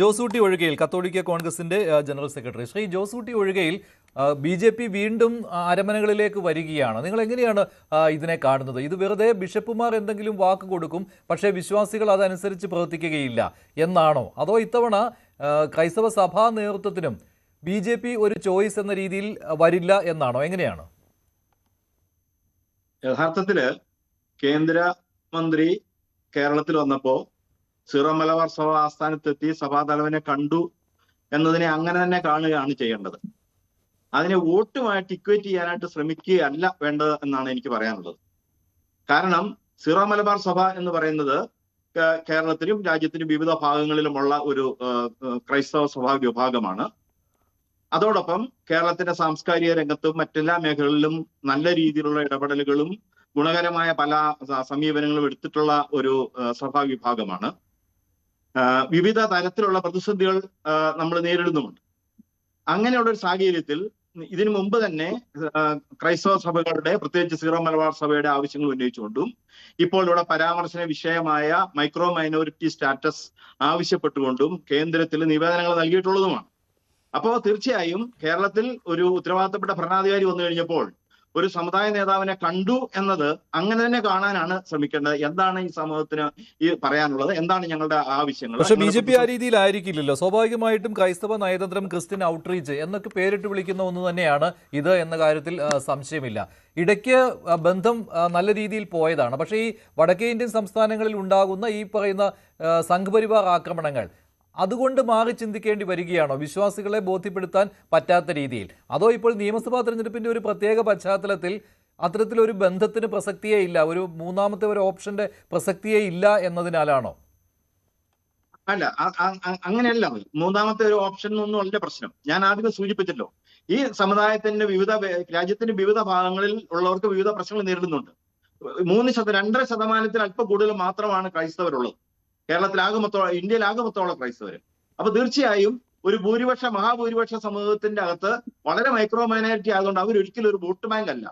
ജോസൂട്ടി ഒഴികയിൽ കത്തോലിക്ക കോൺഗ്രസിന്റെ general secretary Shri Josootty Ozhikayil BJP വീണ്ടും അരമനകളിലേക്ക് വരികയാണ്. നിങ്ങൾ എങ്ങനെയാണ് ഇതിനെ കാണുന്നത്? ഇത് വെറുതെ ബിഷപ്പുമാർ എന്തെങ്കിലും വാക്ക് കൊടുക്കും, പക്ഷേ വിശ്വാസികൾ അതനുസരിച്ച് പ്രവർത്തിക്കുകയില്ല എന്നാണോ? അതോ ഇത്തവണ ക്രൈസ്തവ സഭാ നേതൃത്വത്തിനും BJP ഒരു ചോയ്സ് എന്ന രീതിയിൽ വരില്ല എന്നാണോ? എങ്ങനെയാണ്? യഥാർത്ഥത്തില് കേന്ദ്രമന്ത്രി കേരളത്തിൽ വന്നപ്പോ സീറോ മലബാർ സഭ ആസ്ഥാനത്തെത്തി സഭാതലവനെ കണ്ടു എന്നതിനെ അങ്ങനെ തന്നെ കാണുകയാണ് ചെയ്യേണ്ടത്. അതിനെ വോട്ടുമായിട്ട് ഇക്വേറ്റ് ചെയ്യാനായിട്ട് ശ്രമിക്കുകയല്ല വേണ്ടത് എന്നാണ് എനിക്ക് പറയാനുള്ളത്. കാരണം സീറോ മലബാർ സഭ എന്ന് പറയുന്നത് കേരളത്തിലും രാജ്യത്തിലും വിവിധ ഭാഗങ്ങളിലുമുള്ള ഒരു ക്രൈസ്തവ സഭാ വിഭാഗമാണ്. അതോടൊപ്പം കേരളത്തിന്റെ സാംസ്കാരിക രംഗത്തും മറ്റെല്ലാ മേഖലകളിലും നല്ല രീതിയിലുള്ള ഇടപെടലുകളും ഗുണകരമായ പല സമീപനങ്ങളും എടുത്തിട്ടുള്ള ഒരു സഭാ വിഭാഗമാണ്. വിവിധ തരത്തിലുള്ള പ്രതിസന്ധികൾ നമ്മൾ നേരിടുന്നുമുണ്ട്. അങ്ങനെയുള്ള ഒരു സാഹചര്യത്തിൽ ഇതിനു മുമ്പ് തന്നെ ക്രൈസ്തവ സഭകളുടെ പ്രത്യേകിച്ച് സീറോ മലബാർ സഭയുടെ ആവശ്യങ്ങൾ ഉന്നയിച്ചുകൊണ്ടും ഇപ്പോൾ ഇവിടെ പരാമർശന വിഷയമായ മൈക്രോ മൈനോറിറ്റി സ്റ്റാറ്റസ് ആവശ്യപ്പെട്ടുകൊണ്ടും കേന്ദ്രത്തിൽ നിവേദനങ്ങൾ നൽകിയിട്ടുള്ളതുമാണ്. അപ്പോൾ തീർച്ചയായും കേരളത്തിൽ ഒരു ഉത്തരവാദിത്തപ്പെട്ട ഭരണാധികാരി വന്നു കഴിഞ്ഞപ്പോൾ ഒരു സമുദായ നേതാവിനെ കണ്ടു എന്നത് അങ്ങനെ തന്നെ കാണാനാണ് ശ്രമിക്കേണ്ടത്. എന്താണ് ഈ സമൂഹത്തിന് ഈ പറയാനുള്ളത്, എന്താണ് ഞങ്ങളുടെ ആവശ്യങ്ങൾ? പക്ഷേ BJP ആ രീതിയിലായിരിക്കില്ലല്ലോ. സ്വാഭാവികമായിട്ടും ക്രൈസ്തവ നയതന്ത്രം, ക്രിസ്ത്യൻ ഔട്ട്റീച്ച് എന്നൊക്കെ പേരിട്ട് വിളിക്കുന്ന ഒന്ന് തന്നെയാണ് ഇത് എന്ന കാര്യത്തിൽ സംശയമില്ല. ഇടയ്ക്ക് ബന്ധം നല്ല രീതിയിൽ പോയതാണ്. പക്ഷേ ഈ വടക്കേ ഇന്ത്യൻ സംസ്ഥാനങ്ങളിൽ ഉണ്ടാകുന്ന ഈ പറയുന്ന സംഘപരിവാർ ആക്രമണങ്ങൾ അതുകൊണ്ട് മാറി ചിന്തിക്കേണ്ടി വരികയാണോ? വിശ്വാസികളെ ബോധ്യപ്പെടുത്താൻ പറ്റാത്ത രീതിയിൽ? അതോ ഇപ്പോൾ നിയമസഭാ തെരഞ്ഞെടുപ്പിന്റെ ഒരു പ്രത്യേക പശ്ചാത്തലത്തിൽ അത്തരത്തിലൊരു ബന്ധത്തിന് പ്രസക്തിയേ ഇല്ല, ഒരു മൂന്നാമത്തെ ഒരു ഓപ്ഷന്റെ പ്രസക്തിയേ ഇല്ല എന്നതിനാലാണോ? അല്ല, അങ്ങനെയല്ല. മൂന്നാമത്തെ ഒരു ഓപ്ഷൻ ഒന്നും അല്ല പ്രശ്നം. ഞാൻ ആദ്യം സൂചിപ്പിച്ചല്ലോ, ഈ സമുദായത്തിന്റെ രാജ്യത്തിന്റെ വിവിധ ഭാഗങ്ങളിൽ ഉള്ളവർക്ക് വിവിധ പ്രശ്നങ്ങൾ നേരിടുന്നുണ്ട്. 2.5% അല്പം കൂടുതൽ മാത്രമാണ് ക്രൈസ്തവരുള്ളത്. ഇന്ത്യയിലാകമൊത്തമുള്ള ക്രൈസ്തവർ. അപ്പൊ തീർച്ചയായും ഒരു മഹാഭൂരിപക്ഷ സമൂഹത്തിന്റെ അകത്ത് വളരെ മൈക്രോ മൈനോറിറ്റി ആയതുകൊണ്ട് അവരൊരിക്കലും ഒരു വോട്ട് ബാങ്ക് അല്ല.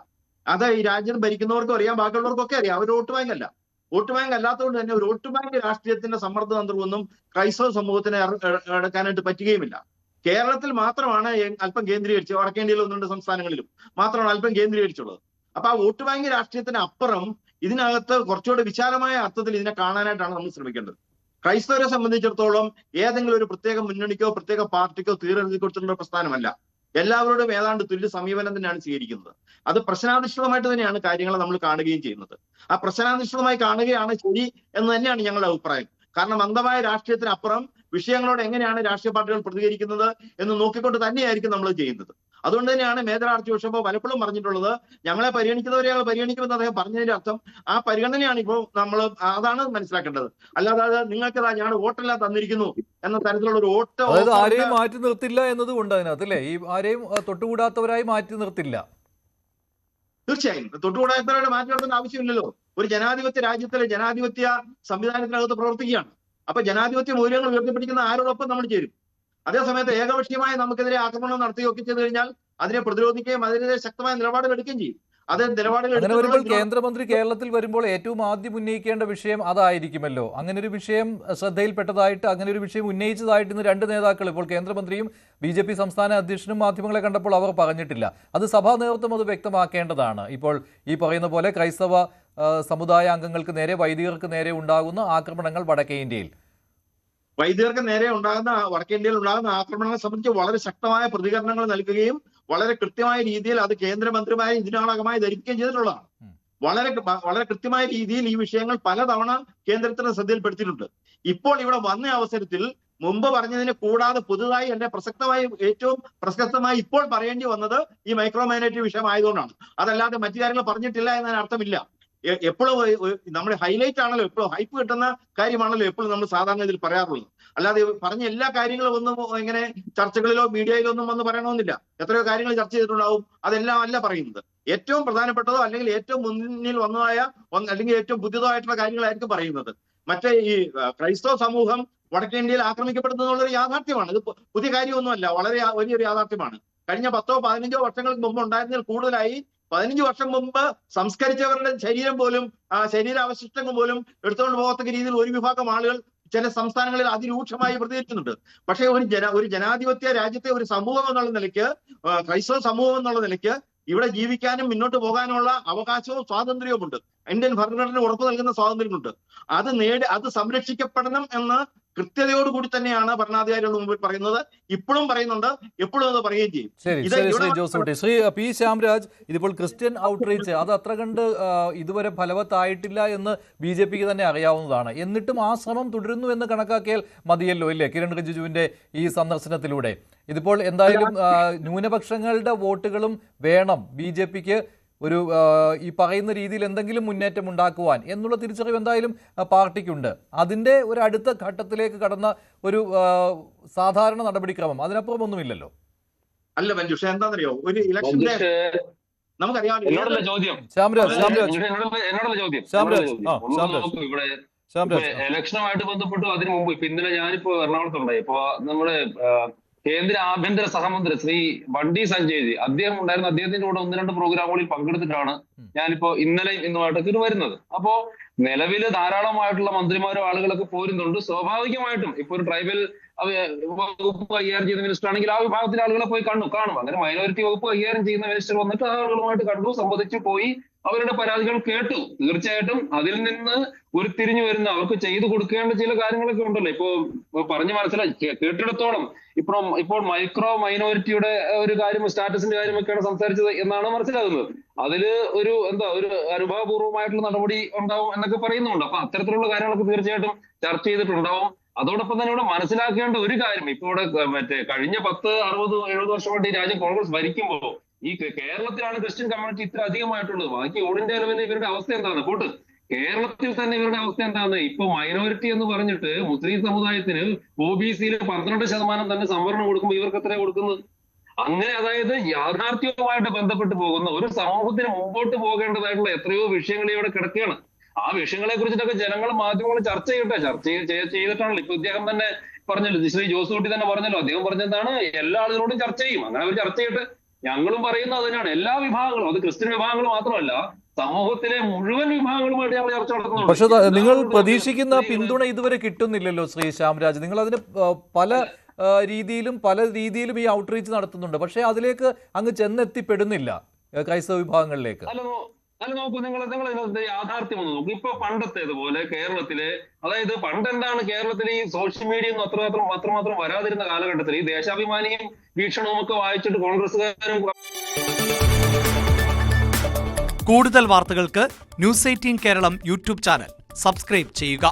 അത് ഈ രാജ്യം ഭരിക്കുന്നവർക്കും അറിയാം, ബാക്കിയുള്ളവർക്കൊക്കെ അറിയാം. അവർ വോട്ട് ബാങ്ക് അല്ല. വോട്ട് ബാങ്ക് അല്ലാത്തതുകൊണ്ട് തന്നെ ഒരു വോട്ട് ബാങ്ക് രാഷ്ട്രീയത്തിന്റെ സമ്മർദ്ദ തന്ത്രമൊന്നും ക്രൈസ്തവ സമൂഹത്തിന് എടുക്കാനായിട്ട് പറ്റുകയുമില്ല. കേരളത്തിൽ മാത്രമാണ് അല്പം കേന്ദ്രീകരിച്ച്, വടക്കേന്ത്യയിലും 1-2 സംസ്ഥാനങ്ങളിലും മാത്രമാണ് അല്പം കേന്ദ്രീകരിച്ചുള്ളത്. അപ്പൊ ആ വോട്ട് ബാങ്ക് രാഷ്ട്രീയത്തിന് അപ്പുറം ഇതിനകത്ത് കുറച്ചുകൂടെ വിശാലമായ അർത്ഥത്തിൽ ഇതിനെ കാണാനായിട്ടാണ് നമ്മൾ ശ്രമിക്കേണ്ടത്. ക്രൈസ്തവരെ സംബന്ധിച്ചിടത്തോളം ഏതെങ്കിലും ഒരു പ്രത്യേക മുന്നണിക്കോ പ്രത്യേക പാർട്ടിക്കോ തീരെഴുതി കൊടുത്തിട്ടുള്ള പ്രസ്ഥാനമല്ല. എല്ലാവരോടും ഏതാണ്ട് തുല്യ സമീപനം തന്നെയാണ് സ്വീകരിക്കുന്നത്. അത് പ്രശ്നാധിഷ്ഠിതമായിട്ട് തന്നെയാണ് കാര്യങ്ങളെ നമ്മൾ കാണുകയും ചെയ്യുന്നത്. ആ പ്രശ്നാധിഷ്ഠിതമായി കാണുകയാണ് ശരി എന്ന് തന്നെയാണ് ഞങ്ങളുടെ അഭിപ്രായം. കാരണം അന്ധമായ രാഷ്ട്രീയത്തിനപ്പുറം വിഷയങ്ങളോട് എങ്ങനെയാണ് രാഷ്ട്രീയ പാർട്ടികൾ പ്രതികരിക്കുന്നത് എന്ന് നോക്കിക്കൊണ്ട് തന്നെയായിരിക്കും നമ്മൾ ചെയ്യുന്നത്. അതുകൊണ്ട് തന്നെയാണ് മേജർ ആർച്ച് ബിഷപ്പ് പലപ്പോഴും പറഞ്ഞിട്ടുള്ളത്, ഞങ്ങളെ പരിഗണിക്കുന്നവരെ ഞങ്ങൾ പരിഗണിക്കുമെന്ന് അദ്ദേഹം പറഞ്ഞതിന്റെ അർത്ഥം ആ പരിഗണനയാണ് ഇപ്പോൾ നമ്മൾ അതാണ് മനസ്സിലാക്കേണ്ടത്. അല്ലാതെ നിങ്ങൾക്കതാ ഞങ്ങൾ വോട്ടെല്ലാം തന്നിരിക്കുന്നു എന്ന തരത്തിലുള്ള ഒരു ആരെയും മാറ്റി നിർത്തില്ല എന്നതുകൊണ്ട് അതിനകത്ത് അല്ലേ, ഈ ആരെയും തൊട്ടുകൂടാത്തവരായി മാറ്റി നിർത്തില്ല. തീർച്ചയായും തൊട്ടുകൂടാത്തവരുടെ മാറ്റി നിർത്തേണ്ട ആവശ്യമില്ലല്ലോ. ഒരു ജനാധിപത്യ രാജ്യത്തിലെ ജനാധിപത്യ സംവിധാനത്തിനകത്ത് പ്രവർത്തിക്കുകയാണ്. അപ്പൊ ജനാധിപത്യ മൂല്യങ്ങൾ ഉയർത്തിപ്പിടിക്കുന്ന ആരോടൊപ്പം നമ്മൾ ചേരും. അതേസമയത്ത് ഏകപക്ഷീയമായി നമുക്കെതിരെ ആക്രമണം നടത്തുകയൊക്കെ ചെയ്തു കഴിഞ്ഞാൽ അതിനെ പ്രതിരോധിക്കുകയും അതിനെതിരെ ശക്തമായ നിലപാടുകൾ എടുക്കുകയും ചെയ്യും. അത് നിലപാടുകൾ കേന്ദ്രമന്ത്രി കേരളത്തിൽ വരുമ്പോൾ ഏറ്റവും ആദ്യം ഉന്നയിക്കേണ്ട വിഷയം അതായിരിക്കുമല്ലോ. അങ്ങനെ ഒരു വിഷയം ശ്രദ്ധയിൽപ്പെട്ടതായിട്ട്, അങ്ങനെ ഒരു വിഷയം ഉന്നയിച്ചതായിട്ട് ഇന്ന് 2 നേതാക്കൾ, ഇപ്പോൾ കേന്ദ്രമന്ത്രിയും BJP സംസ്ഥാന അധ്യക്ഷനും മാധ്യമങ്ങളെ കണ്ടപ്പോൾ അവർ പറഞ്ഞിട്ടില്ല. അത് സഭാ നേതൃത്വം അത് വ്യക്തമാക്കേണ്ടതാണ്. ഇപ്പോൾ ഈ പറയുന്ന പോലെ ക്രൈസ്തവ സമുദായ അംഗങ്ങൾക്ക് നേരെ, വൈദികർക്ക് നേരെ ഉണ്ടാകുന്ന ആക്രമണങ്ങൾ വടക്കേ ഇന്ത്യയിൽ ഉണ്ടാകുന്ന ആക്രമണങ്ങളെ സംബന്ധിച്ച് വളരെ ശക്തമായ പ്രതികരണങ്ങൾ നൽകുകയും വളരെ കൃത്യമായ രീതിയിൽ അത് കേന്ദ്രമന്ത്രിമാരെ ഇതിനോടകമായി ധരിക്കുകയും ചെയ്തിട്ടുള്ളതാണ്. വളരെ കൃത്യമായ രീതിയിൽ ഈ വിഷയങ്ങൾ പലതവണ കേന്ദ്രത്തിന് ശ്രദ്ധയിൽപ്പെടുത്തിയിട്ടുണ്ട്. ഇപ്പോൾ ഇവിടെ വന്ന അവസരത്തിൽ മുമ്പ് പറഞ്ഞതിനെ കൂടാതെ പുതുതായി ഏറ്റവും പ്രസക്തമായി ഇപ്പോൾ പറയേണ്ടി വന്നത് ഈ മൈക്രോ മൈനോറിറ്റി വിഷയം ആയതുകൊണ്ടാണ്. അതല്ലാതെ മറ്റു കാര്യങ്ങൾ പറഞ്ഞിട്ടില്ല എന്നതിന് അർത്ഥമില്ല. എപ്പോഴും നമ്മൾ ഹൈലൈറ്റ് ആണല്ലോ, എപ്പോഴും ഹൈപ്പ് കിട്ടുന്ന കാര്യമാണല്ലോ എപ്പോഴും നമ്മൾ സാധാരണ ഇതിൽ പറയാറുള്ളത്. അല്ലാതെ പറഞ്ഞ എല്ലാ കാര്യങ്ങളും ഒന്നും ഇങ്ങനെ ചർച്ചകളിലോ മീഡിയയിലോ ഒന്നും വന്ന് പറയണമെന്നില്ല. എത്രയോ കാര്യങ്ങൾ ചർച്ച ചെയ്തിട്ടുണ്ടാവും, അതെല്ലാം അല്ല പറയുന്നത്. ഏറ്റവും പ്രധാനപ്പെട്ടതോ അല്ലെങ്കിൽ ഏറ്റവും മുന്നിൽ വന്നതായ അല്ലെങ്കിൽ ഏറ്റവും പുതിയതായിട്ടുള്ള കാര്യങ്ങളായിരിക്കും പറയുന്നത്. മറ്റേ ഈ ക്രൈസ്തവ സമൂഹം വടക്കേ ഇന്ത്യയിൽ ആക്രമിക്കപ്പെടുന്നു എന്നുള്ളൊരു യാഥാർത്ഥ്യമാണ്. ഇത് പുതിയ കാര്യമൊന്നുമല്ല, വളരെ വലിയൊരു യാഥാർത്ഥ്യമാണ്. കഴിഞ്ഞ 10-15 വർഷങ്ങൾക്ക് മുമ്പ് ഉണ്ടായിരുന്നതിൽ കൂടുതലായി 15 വർഷം മുമ്പ് സംസ്കരിച്ചവരുടെ ശരീരം പോലും ശരീരാവശിഷ്ടങ്ങൾ പോലും എടുത്തുകൊണ്ട് പോകത്തക്ക രീതിയിൽ ഒരു വിഭാഗം ആളുകൾ ചില സംസ്ഥാനങ്ങളിൽ അതിരൂക്ഷമായി പ്രതികരിക്കുന്നുണ്ട്. പക്ഷേ ഒരു ജനാധിപത്യ രാജ്യത്തെ ഒരു സമൂഹം എന്നുള്ള നിലയ്ക്ക്, ക്രൈസ്തവ സമൂഹം എന്നുള്ള നിലയ്ക്ക് ഇവിടെ ജീവിക്കാനും മുന്നോട്ട് പോകാനുള്ള അവകാശവും സ്വാതന്ത്ര്യവുമുണ്ട്. ഇന്ത്യൻ ഭരണഘടന ഉറപ്പു നൽകുന്ന സ്വാതന്ത്ര്യമുണ്ട്. അത് സംരക്ഷിക്കപ്പെടണം എന്ന് കൃത്യതയോടുകൂടി തന്നെയാണ് ഭരണാധികാരികളുടെ മുമ്പിൽ പറയുന്നത്. ഇപ്പോഴും പറയുന്നുണ്ട്, എപ്പോഴും അത് പറയുകയും ചെയ്യും. ശ്രീ ജോസൂട്ടി, ശ്രീ പി ശ്യാംരാജ്, ഇതിപ്പോൾ ക്രിസ്ത്യൻ ഔട്ട്റീച്ച് അത് അത്ര കണ്ട് ഇതുവരെ ഫലവത്തായിട്ടില്ല എന്ന് BJPക്ക് തന്നെ അറിയാവുന്നതാണ്. എന്നിട്ടും ആ ശ്രമം തുടരുന്നു എന്ന് കണക്കാക്കിയാൽ മതിയല്ലോ, ഇല്ലേ, കിരൺ റിജിജുവിന്റെ ഈ സന്ദർശനത്തിലൂടെ? ഇതിപ്പോൾ എന്തായാലും ന്യൂനപക്ഷങ്ങളുടെ വോട്ടുകളും വേണം BJPക്ക് ഒരു ഈ പറയുന്ന രീതിയിൽ എന്തെങ്കിലും മുന്നേറ്റം ഉണ്ടാക്കുവാൻ എന്നുള്ള തിരിച്ചറിവ് എന്തായാലും പാർട്ടിക്കുണ്ട്. അതിൻ്റെ ഒരു അടുത്ത ഘട്ടത്തിലേക്ക് കടന്ന ഒരു സാധാരണ നടപടിക്രമം അതിനപ്പുറം ഒന്നുമില്ലല്ലോ. അല്ല മഞ്ജുഷ, എന്താണെന്നറിയോ, ഒരു ഇലക്ഷന്റെ നമുക്കറിയാം. ഇലക്ഷനുമായിട്ട് ബന്ധപ്പെട്ടു അതിനു മുമ്പ് ഇപ്പൊ ഇന്നലെ ഞാനിപ്പോ എറണാകുളത്തുണ്ടായി. ഇപ്പൊ നമ്മുടെ കേന്ദ്ര ആഭ്യന്തര സഹമന്ത്രി ശ്രീ ബണ്ടി സഞ്ജയ് അദ്ദേഹം ഉണ്ടായിരുന്നു. അദ്ദേഹത്തിന്റെ കൂടെ 1-2 പ്രോഗ്രാമുകളിൽ പങ്കെടുത്തിട്ടാണ് ഞാനിപ്പോ ഇന്നലെയും ഇന്നുമായിട്ടൊക്കെ വരുന്നത്. അപ്പോ നിലവില് ധാരാളമായിട്ടുള്ള മന്ത്രിമാരും ആളുകളൊക്കെ പോരുന്നുണ്ട്. സ്വാഭാവികമായിട്ടും ഇപ്പൊ ഒരു ട്രൈബൽ വകുപ്പ് കൈകാര്യം ചെയ്യുന്ന മിനിസ്റ്റർ ആണെങ്കിൽ ആ വിഭാഗത്തിലെ ആളുകളെ പോയി കാണും. അങ്ങനെ മൈനോറിറ്റി വകുപ്പ് കൈകാര്യം ചെയ്യുന്ന മിനിസ്റ്റർ വന്നിട്ട് ആ ആളുകളുമായിട്ട് കണ്ടു, സംവദിച്ചു, പോയി അവരുടെ പരാതികൾ കേട്ടു. തീർച്ചയായിട്ടും അതിൽ നിന്ന് ഉരുത്തിരിഞ്ഞു വരുന്ന അവർക്ക് ചെയ്തു കൊടുക്കേണ്ട ചില കാര്യങ്ങളൊക്കെ ഉണ്ടല്ലോ. ഇപ്പോ പറഞ്ഞു മനസ്സിലായി കേട്ടിടത്തോളം ഇപ്പോൾ മൈക്രോ മൈനോറിറ്റിയുടെ ഒരു കാര്യം, സ്റ്റാറ്റസിന്റെ കാര്യമൊക്കെയാണ് സംസാരിച്ചത് എന്നാണ് മനസ്സിലാകുന്നത്. അതില് ഒരു അനുഭാവപൂർവ്വമായിട്ടുള്ള നടപടി ഉണ്ടാവും എന്നൊക്കെ പറയുന്നുണ്ട്. അപ്പൊ അത്തരത്തിലുള്ള കാര്യങ്ങളൊക്കെ തീർച്ചയായിട്ടും ചർച്ച ചെയ്തിട്ടുണ്ടാവും. അതോടൊപ്പം തന്നെ ഇവിടെ മനസ്സിലാക്കേണ്ട ഒരു കാര്യം, ഇപ്പോൾ ഇവിടെ കഴിഞ്ഞ 10, 60, 70 വർഷമായിട്ട് ഈ രാജ്യം കോൺഗ്രസ് ഭരിക്കുമ്പോൾ ഈ കേരളത്തിലാണ് ക്രിസ്ത്യൻ കമ്മ്യൂണിറ്റി ഇത്ര അധികമായിട്ടുള്ളത്. ബാക്കി ഓൾ ഇന്ത്യ ലെവലിൽ ഇവരുടെ അവസ്ഥ എന്താണ്? കൂട്ട് കേരളത്തിൽ തന്നെ ഇവരുടെ അവസ്ഥ എന്താണ്? ഇപ്പൊ മൈനോറിറ്റി എന്ന് പറഞ്ഞിട്ട് മുസ്ലിം സമുദായത്തിന് OBCയിൽ 12% തന്നെ സംവരണം കൊടുക്കുമ്പോൾ ഇവർക്ക് എത്രയാണ് കൊടുക്കുന്നത്? അങ്ങനെ അതായത് യാഥാർത്ഥ്യവുമായിട്ട് ബന്ധപ്പെട്ട് പോകുന്ന ഒരു സമൂഹത്തിന് മുമ്പോട്ട് പോകേണ്ടതായിട്ടുള്ള എത്രയോ വിഷയങ്ങൾ ഇവിടെ കിടക്കുകയാണ്. ആ വിഷയങ്ങളെ കുറിച്ചിട്ടൊക്കെ ജനങ്ങൾ, മാധ്യമങ്ങൾ ചർച്ച ചെയ്തിട്ടാണല്ലോ. ഇപ്പൊ ഇദ്ദേഹം തന്നെ പറഞ്ഞല്ലോ, ശ്രീ ജോസൂട്ടി തന്നെ പറഞ്ഞല്ലോ, അദ്ദേഹം പറഞ്ഞെന്താണ്, എല്ലാ ആളുകളോടും ചർച്ച ചെയ്യും. അങ്ങനെ അവർ ചർച്ച ചെയ്തിട്ട് ഞങ്ങളും പറയുന്നത് അതിനാണ്. എല്ലാ വിഭാഗങ്ങളും, അത് ക്രിസ്ത്യൻ വിഭാഗങ്ങൾ മാത്രമല്ല, സമൂഹത്തിലെ മുഴുവൻ വിഭാഗങ്ങളുമായിട്ട് ഞങ്ങൾ ചർച്ച നടത്തുന്നുണ്ട്. പക്ഷെ നിങ്ങൾ പ്രതീക്ഷിക്കുന്ന പിന്തുണ ഇതുവരെ കിട്ടുന്നില്ലല്ലോ ശ്രീ ശ്യാംരാജ്. നിങ്ങൾ അതിന് പല രീതിയിലും ഈ ഔട്ട്റീച്ച് നടത്തുന്നുണ്ട്. പക്ഷെ അതിലേക്ക് അങ്ങ് ചെന്നെത്തിപ്പെടുന്നില്ല ക്രൈസ്തവ വിഭാഗങ്ങളിലേക്ക്. അല്ല നോക്കൂ, നിങ്ങൾ ഇതിനകത്ത് യാഥാർത്ഥ്യം ഒന്ന് നോക്കൂ. ഇപ്പൊ പണ്ടത്തേതുപോലെ കേരളത്തിലെ, അതായത് പണ്ടെന്താണ് കേരളത്തിൽ ഈ സോഷ്യൽ മീഡിയ ഒന്നും അത്രമാത്രം വരാതിരുന്ന കാലഘട്ടത്തിൽ ഈ ദേശാഭിമാനിയും വീക്ഷണവും ഒക്കെ വായിച്ചിട്ട് കോൺഗ്രസ്സുകാരും. കൂടുതൽ വാർത്തകൾക്ക് News 18 Keralam YouTube channel subscribe ചെയ്യുക.